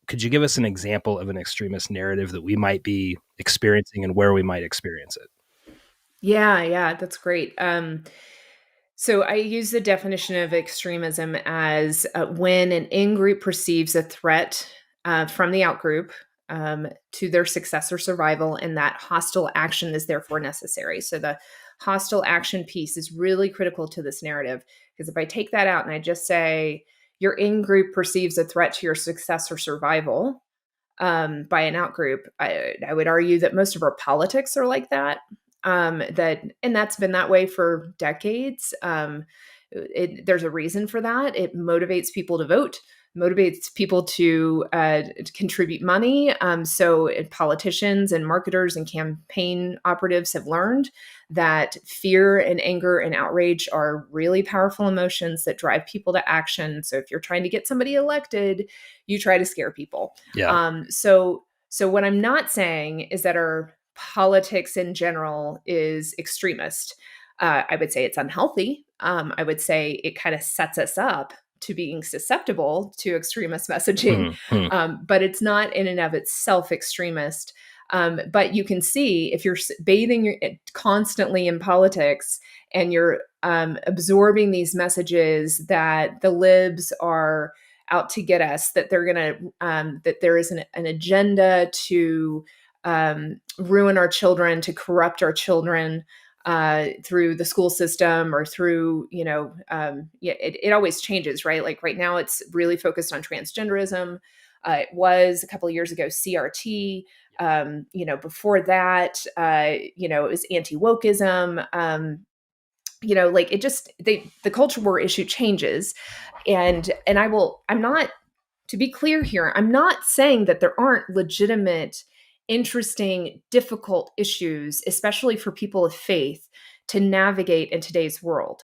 Could you give us an example of an extremist narrative that we might be experiencing and where we might experience it? Yeah, that's great. So I use the definition of extremism as when an in-group perceives a threat from the out-group to their success or survival, and that hostile action is therefore necessary. So the hostile action piece is really critical to this narrative, because if I take that out and I just say your in-group perceives a threat to your success or survival by an out-group, I would argue that most of our politics are like that. And that's been that way for decades. There's a reason for that. It motivates people to vote, motivates people to contribute money. So politicians and marketers and campaign operatives have learned that fear and anger and outrage are really powerful emotions that drive people to action. So if you're trying to get somebody elected, you try to scare people. Yeah. So what I'm not saying is that our politics in general is extremist. I would say it's unhealthy. I would say it kind of sets us up to being susceptible to extremist messaging, Hmm. but it's not in and of itself extremist. But you can see if you're bathing constantly in politics and you're absorbing these messages that the libs are out to get us, that they're going to, that there is an agenda to ruin our children, to corrupt our children through the school system or through, it always changes, right? Like right now, it's really focused on transgenderism. It was a couple of years ago, CRT. Before that, it was anti-wokeism. Like it just the culture war issue changes, and I'm not, to be clear here, I'm not saying that there aren't legitimate, interesting, difficult issues, especially for people of faith, to navigate in today's world.